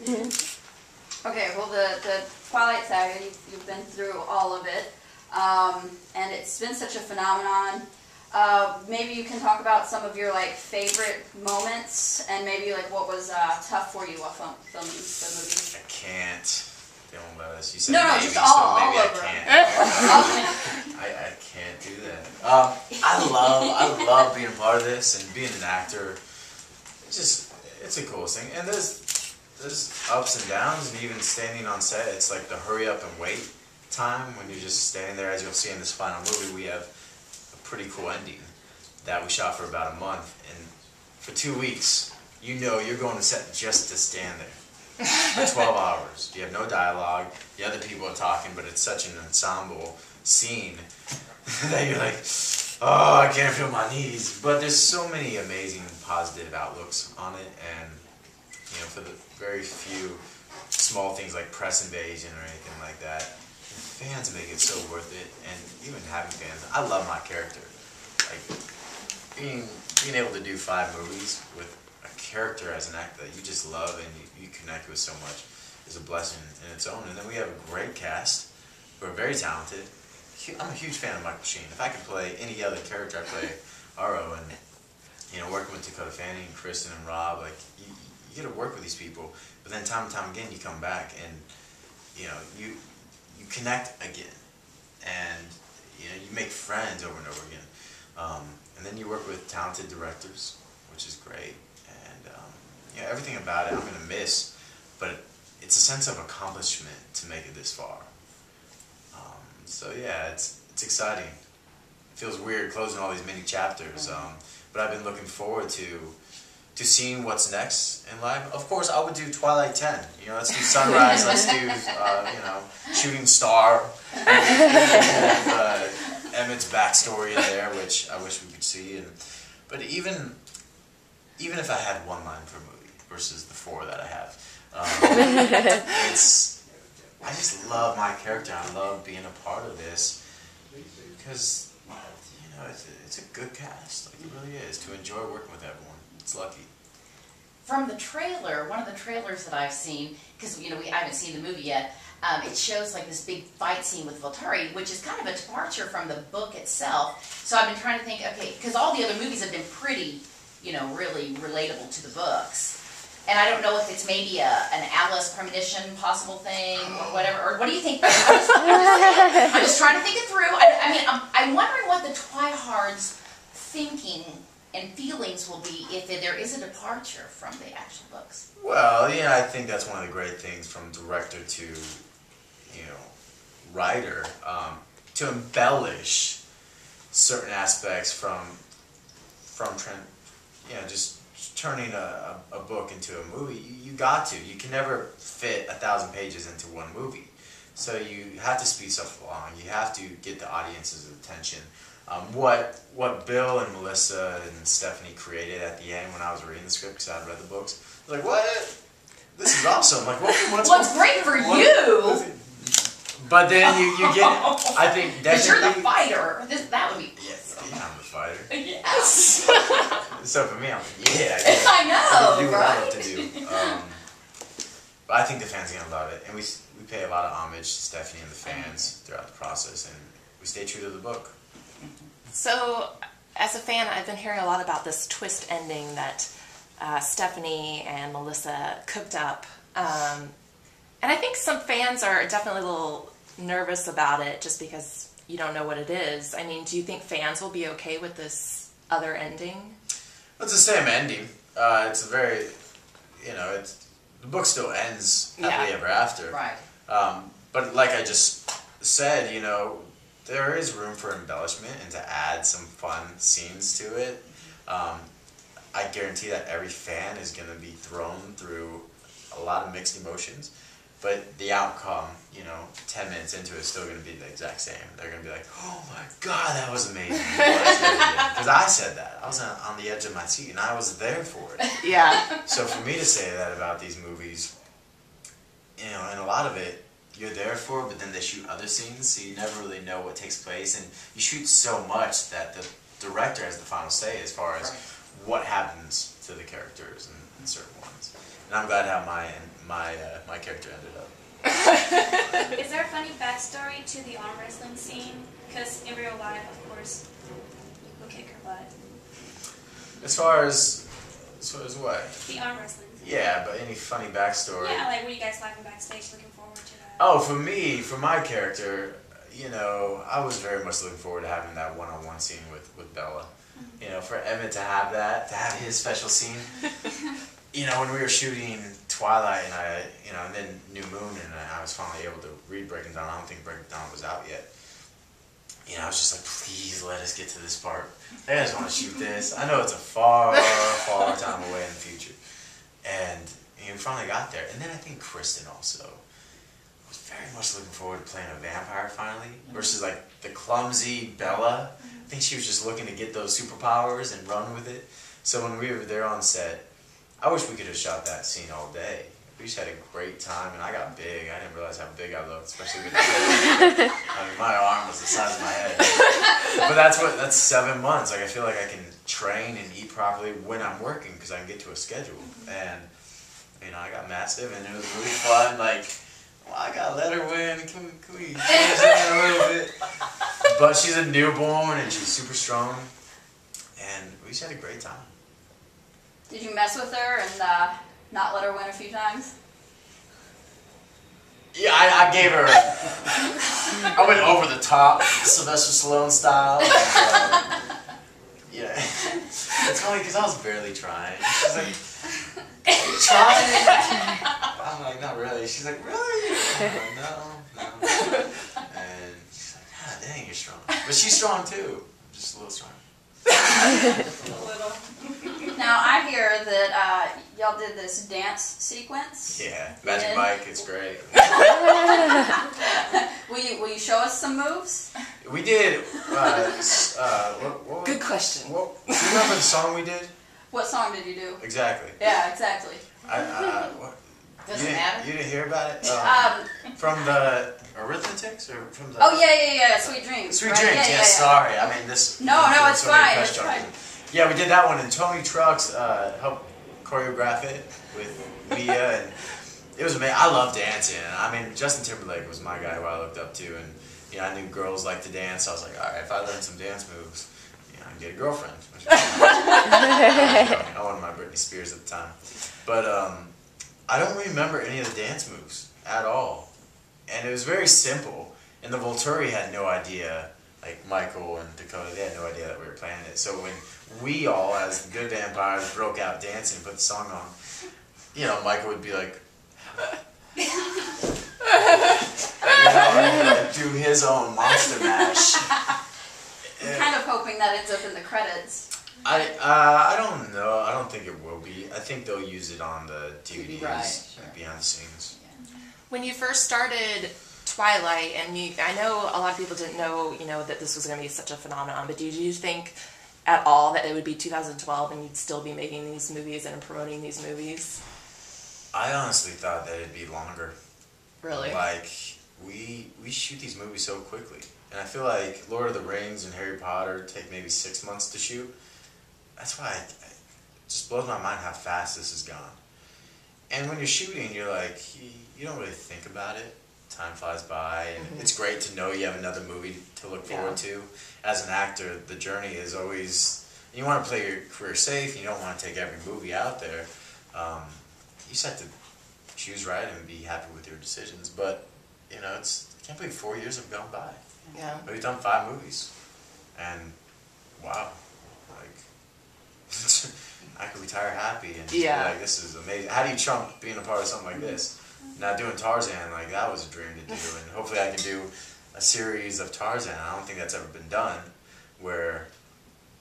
Okay, well, the Twilight Saga, you've been through all of it, and it's been such a phenomenon. Maybe you can talk about some of your favorite moments, and maybe what was tough for you while filming the movie. I can't. They won't let us. You said no, maybe, just so all maybe over. I can't do that. I love being a part of this and being an actor. It's the coolest thing. And there's ups and downs, and even standing on set, it's like the hurry up and wait time when you're just standing there. As you'll see in this final movie, we have a pretty cool ending that we shot for about a month, and for 2 weeks, you're going to set just to stand there for 12 hours. You have no dialogue. The other people are talking, but it's such an ensemble scene that you're like, oh, I can't feel my knees. But there's so many amazing positive outlooks on it, and for the very few small things like press invasion or anything like that, the fans make it so worth it. And even having fans, I love my character. Like being able to do 5 movies with a character as an actor that you just love and you connect with so much is a blessing in its own. And then we have a great cast who are very talented. I'm a huge fan of Michael Sheen. If I could play any other character, I'd play Aro. And working with Dakota Fanning, Kristen, and Rob, you get to work with these people. But then time and time again, you come back and you connect again, and you make friends over and over again. And then you work with talented directors, which is great. And everything about it I'm going to miss, but it's a sense of accomplishment to make it this far. So yeah, it's exciting. It feels weird closing all these mini chapters, but I've been looking forward to seeing what's next in life. Of course, I would do Twilight 10. Let's do Sunrise. Let's do Shooting Star. Emmett's backstory in there, which I wish we could see. But even if I had one line per movie versus the 4 that I have, I just love my character. I love being a part of this because it's a good cast. It really is, to enjoy working with everyone. It's lucky. From the trailer, one of the trailers that I've seen, because I haven't seen the movie yet, it shows this big fight scene with Volturi, which is kind of a departure from the book itself. So I've been trying to think, okay, because all the other movies have been pretty, really relatable to the books. And I don't know if it's maybe an Alice premonition possible thing or whatever. Or what do you think? I'm just trying to think it through. I'm wondering what the Twihards' thinking and feelings will be if there is a departure from the actual books. Well, I think that's one of the great things from director to, writer, to embellish certain aspects from just turning a book into a movie. You got to. You can never fit 1,000 pages into one movie. So you have to speed stuff along. You have to get the audience's attention. What Bill and Melissa and Stephanie created at the end when I was reading the script, because I had read the books, I was like, what? This is awesome. Like, what's great for you? But then you get, I think, definitely. Because you're the fighter. That would be. Yes, yeah, I'm the fighter. Yes. So for me, I'm like, yeah. I know, do what right? I love to do. But I think the fans are gonna love it, and we pay a lot of homage to Stephanie and the fans throughout the process, and we stay true to the book. So, as a fan, I've been hearing a lot about this twist ending that Stephanie and Melissa cooked up. And I think some fans are definitely a little nervous about it just because you don't know what it is. I mean, do you think fans will be okay with this other ending? It's the same ending. It's a very, the book still ends happily ever after. Right. But like I just said, there is room for embellishment and to add some fun scenes to it. I guarantee that every fan is going to be thrown through a lot of mixed emotions, but the outcome, 10 minutes into it is still going to be the exact same. They're going to be like, oh my God, that was amazing. Because I said that. I was on the edge of my seat and I was there for it. Yeah. So for me to say that about these movies, and a lot of it, you're there for, but then they shoot other scenes, so you never really know what takes place, and you shoot so much that the director has the final say as far as what happens to the characters and certain ones. and I'm glad how my character ended up. Is there a funny backstory to the arm wrestling scene? Because in real life, of course, you will kick her butt. As far as what? The arm wrestling scene. Yeah, but any funny backstory? Yeah, like were you guys laughing backstage, looking forward to that? Oh, for me, for my character, you know, I was very much looking forward to having that one-on-one scene with Bella. You know, for Emmett to have that, to have his special scene. You know, when we were shooting Twilight and then New Moon, and I was finally able to read Breaking Dawn. I don't think Breaking Dawn was out yet. You know, I was just like, please let us get to this part. I just want to shoot this. I know it's a far, far time away in the future. And we finally got there. And then I think Kristen also was very much looking forward to playing a vampire finally, versus like the clumsy Bella. I think she was just looking to get those superpowers and run with it. So when we were there on set, I wish we could have shot that scene all day. We just had a great time, and I got big. I didn't realize how big I looked, especially with the I mean, my arm was the size of my head. But that's 7 months. Like, I feel like I can train and eat properly when I'm working because I can get to a schedule. And, you know, I got massive, and it was really fun. Like, well, I gotta let her win. Can we change that a little bit? But she's a newborn, and she's super strong. And we just had a great time. Did you mess with her and not let her win a few times? Yeah, I gave her. I went over the top, Sylvester Stallone style. Yeah, it's funny because I was barely trying. She's like, "Are you trying?" I'm like, "Not really." She's like, "Really?" I'm like, no. And she's like, "Ah, dang, you're strong." But she's strong too, just a little strong. A little. Now I hear that y'all did this dance sequence. Yeah, Magic Mike, it's great. Will you show us some moves? We did. What Good question. do you remember the song we did? What song did you do? Exactly. Yeah, exactly. What? Doesn't matter. You didn't hear about it? From the Arithmetics or from the? Oh yeah. Sweet Dreams. Sweet right? Dreams. Yeah. Sorry, I mean this. No, it's so many fine. press It's charges. fine. Yeah, we did that one, and Tony Trucks helped choreograph it with Mia, and it was amazing. I love dancing. I mean, Justin Timberlake was my guy who I looked up to, and you know, I knew girls like to dance. So I was like, all right, if I learn some dance moves, you know, I can get a girlfriend. I wanted my Britney Spears at the time, but I don't remember any of the dance moves at all, and it was very simple. And the Volturi had no idea. Like Michael and Dakota, they had no idea that we were playing it. So when we all, as good vampires, broke out dancing and put the song on, you know, Michael would be like, you know, do his own monster mash. I'm kind of hoping that ends up in the credits. I don't know. I don't think it will be. I think they'll use it on the DVDs, Right, sure. like behind the scenes. When you first started Twilight, and I know a lot of people didn't know, you know, that this was going to be such a phenomenon, but did you think at all that it would be 2012 and you'd still be making these movies and promoting these movies? I honestly thought that it'd be longer. Really? Like, we shoot these movies so quickly. And I feel like Lord of the Rings and Harry Potter take maybe 6 months to shoot. That's why it just blows my mind how fast this has gone. And when you're shooting, you're like, you don't really think about it. Time flies by, and it's great to know you have another movie to look forward to. As an actor, the journey is always, you want to play your career safe, you don't want to take every movie out there. You just have to choose right and be happy with your decisions. But, you know, I can't believe 4 years have gone by. Yeah. We've done 5 movies, and wow, like, I could retire happy and just be like, this is amazing. How do you trump being a part of something like this? Now doing Tarzan, like, that was a dream to do, and hopefully I can do a series of Tarzan. I don't think that's ever been done, where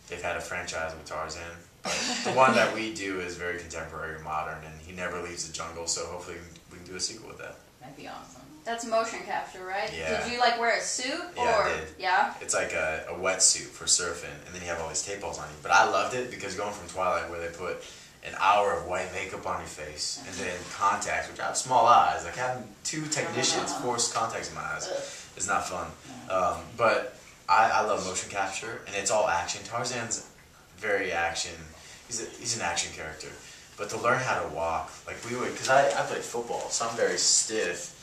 they've had a franchise with Tarzan. But the one that we do is very contemporary, modern, and he never leaves the jungle, so hopefully we can do a sequel with that. That'd be awesome. That's motion capture, right? Yeah. Did you like wear a suit? Yeah, or I did. Yeah? It's like a wetsuit for surfing, and then you have all these tape balls on you. But I loved it because going from Twilight, where they put an hour of white makeup on your face, and then contacts, which I have small eyes, like having 2 technicians force contacts in my eyes is not fun. But I love motion capture, and it's all action. Tarzan's very action. He's an action character. But to learn how to walk, like we would, because I played football, so I'm very stiff.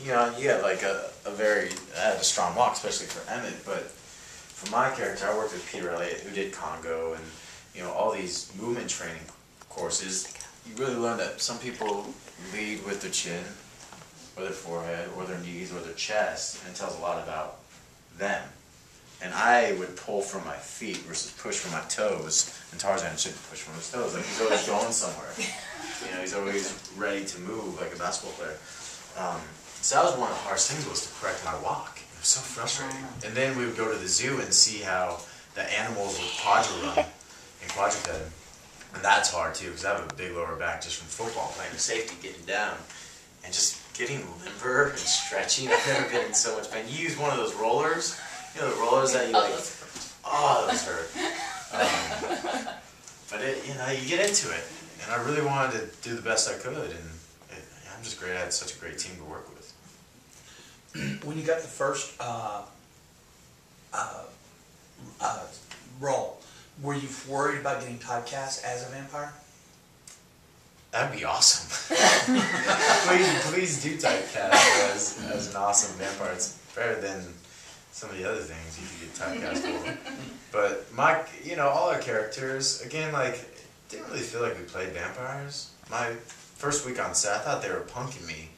You know, you have like I had a strong walk, especially for Emmett, but for my character, I worked with Peter Elliott, who did Congo, and, you know, all these movement training courses. You really learn that some people lead with their chin, or their forehead, or their knees, or their chest, and it tells a lot about them. And I would pull from my feet versus push from my toes. And Tarzan shouldn't push from his toes. Like, he's always going somewhere. You know, he's always ready to move like a basketball player. So that was one of the hardest things, was to correct my walk. It was so frustrating. And then we would go to the zoo and see how the animals would quadril run and quadruped. And that's hard too, because I have a big lower back just from football, playing the safety, getting down. And just getting limber and stretching. I've never been in so much pain. You use one of those rollers. You know, the rollers that you like, oh, those hurt. But you know, you get into it, and I really wanted to do the best I could, and I'm just great. I had such a great team to work with. When you got the first role, were you worried about getting typecast as a vampire? That'd be awesome. please do typecast as an awesome vampire. It's better than some of the other things you could get typecast for. But all our characters, again, like, didn't really feel like we played vampires. My first week on set, I thought they were punking me,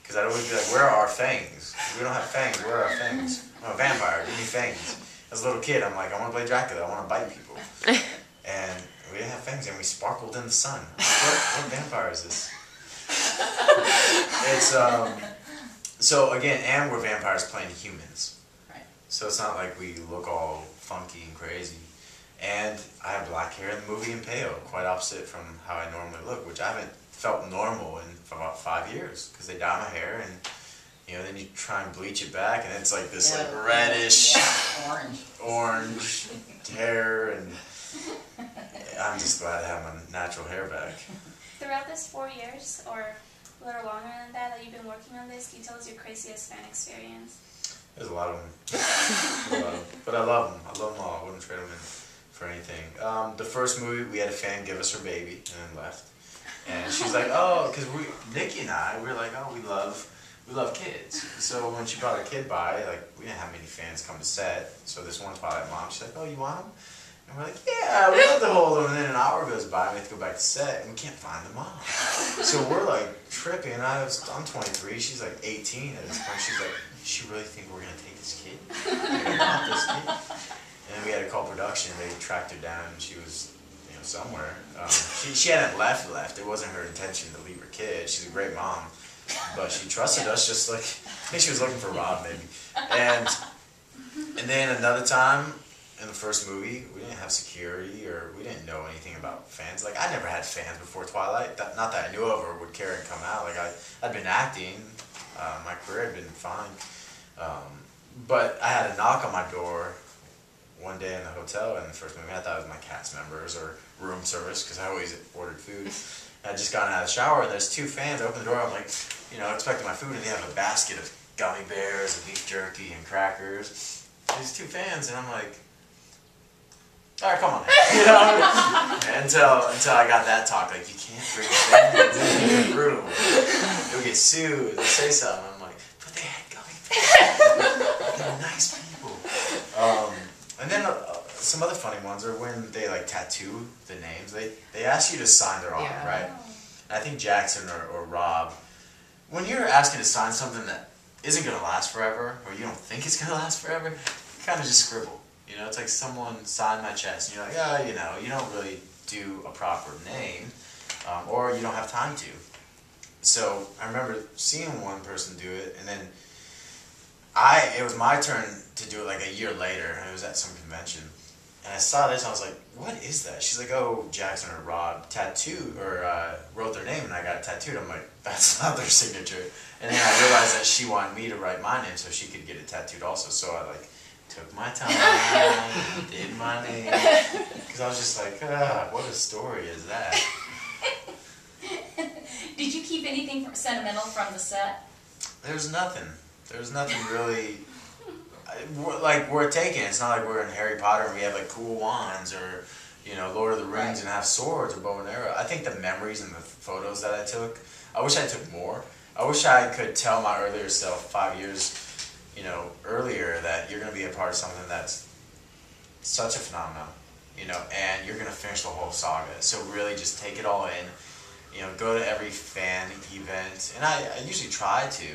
because I'd always be like, where are our fangs? We don't have fangs, where are our fangs? I'm a vampire, give me fangs. As a little kid, I'm like, I want to play Dracula, I want to bite people. And we didn't have fangs, and we sparkled in the sun. I'm like, what vampire is this? It's, so again, and we're vampires playing humans. So it's not like we look all funky and crazy. And I have black hair in the movie and pale, quite opposite from how I normally look, which I haven't felt normal in for about 5 years, because they dye my hair, and you know, then you try and bleach it back, and it's like this like reddish, orange hair, and I'm just glad to have my natural hair back. Throughout this 4 years, or a little longer than that you've been working on this, can you tell us your craziest fan experience? There's a lot of them. But I love them. I love them all. I wouldn't trade them in for anything. The first movie, we had a fan give us her baby and then left. And she's like, oh, because Nikki and I, we were like, oh, we love kids. So when she brought her kid by, like, we didn't have many fans come to set. So this one Twilight mom, she's like, oh, you want them? And we're like, yeah, we'd love to hold them. And then an hour goes by, and we have to go back to set, and we can't find the mom. So we're like tripping. I'm 23, she's like 18 at this point. She's like, she really think we're gonna take this kid? We're gonna adopt this kid? And then we had to call production. They tracked her down, and she was, you know, somewhere. She hadn't left. It wasn't her intention to leave her kid. She's a great mom, but she trusted us. Just like, I think she was looking for Rob maybe. And then another time in the first movie, we didn't have security, or we didn't know anything about fans. Like, I never had fans before Twilight. Not that I knew of or would care and come out. Like, I'd been acting. My career had been fine. But I had a knock on my door one day in the hotel in the first movie. I thought it was my cast members or room service, because I always ordered food. And I'd just gotten out of the shower, and there's two fans. I opened the door, I'm like, you know, expecting my food, and they have a basket of gummy bears and beef jerky and crackers. These two fans, and I'm like, all right, come on, you know? until I got that talk, like, you can't bring fans in the room. You'll get sued. They'll say something. I'm like, but they had gummy bears. They're nice people. And then some other funny ones are when they like tattoo the names. They ask you to sign their arm, right? And I think Jackson or Rob, when you're asking to sign something that isn't going to last forever, or you don't think it's going to last forever, you kind of just scribble. You know, it's like someone signed my chest, and you're like, oh, you know, you don't really do a proper name, or you don't have time to. So I remember seeing one person do it, and then it was my turn to do it like a year later, and it was at some convention. And I saw this, and I was like, what is that? She's like, oh, Jackson or Rob wrote their name, and I got it tattooed. I'm like, that's not their signature. And then I realized that she wanted me to write my name so she could get it tattooed also. So I like took my time, did my name, because I was just like, what a story is that? Did you keep anything sentimental from the set? There's nothing. There's nothing really. Like, we're taken. It's not like we're in Harry Potter and we have like cool wands, or you know, Lord of the Rings and have swords or bow and arrow. I think the memories and the photos that I took, I wish I took more. I wish I could tell my earlier self 5 years, you know, earlier that you're going to be a part of something that's such a phenomenon, you know, and you're going to finish the whole saga. So really just take it all in, you know, go to every fan event. And I usually try to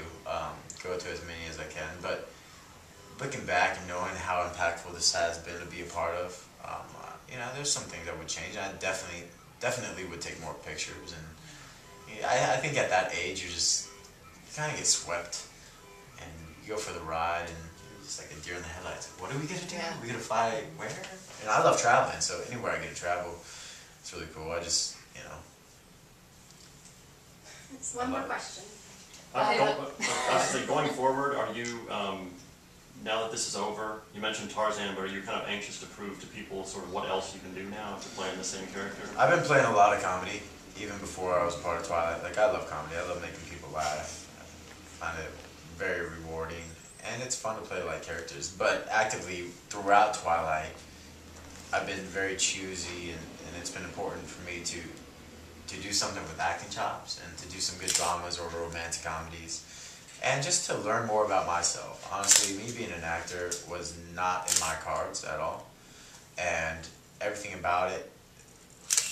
go to as many as I can, but looking back and knowing how impactful this has been to be a part of, you know, there's some things I would change. I definitely would take more pictures. And you know, I think at that age, you kind of get swept and you go for the ride and you're just like a deer in the headlights. What are we going to do? Are we going to fly where? And I love traveling, so anywhere I get to travel, it's really cool. I just, you know. One more question. Going forward, are you, now that this is over, you mentioned Tarzan, but are you kind of anxious to prove to people sort of what else you can do now after playing the same character? I've been playing a lot of comedy, even before I was part of Twilight. Like, I love comedy. I love making people laugh. I find it very rewarding, and it's fun to play like characters. But actively, throughout Twilight, I've been very choosy, and it's been important for me to do something with acting chops, and to do some good dramas or romantic comedies. And just to learn more about myself. Honestly, me being an actor was not in my cards at all. And everything about it,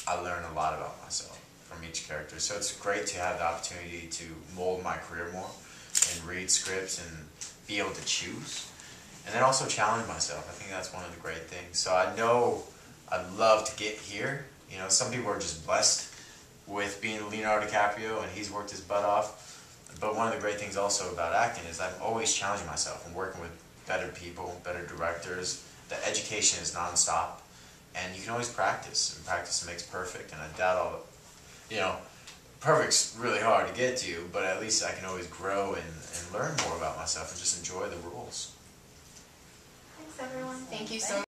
I learned a lot about myself from each character. So it's great to have the opportunity to mold my career more and read scripts and be able to choose. And then also challenge myself. I think that's one of the great things. So I know I'd love to get here. You know, some people are just blessed with being Leonardo DiCaprio and he's worked his butt off. But one of the great things also about acting is I'm always challenging myself and working with better people, better directors. The education is nonstop, and you can always practice, and practice makes perfect. And I doubt you know, perfect's really hard to get to, but at least I can always grow and learn more about myself and just enjoy the rules. Thanks, everyone. Thank you so much.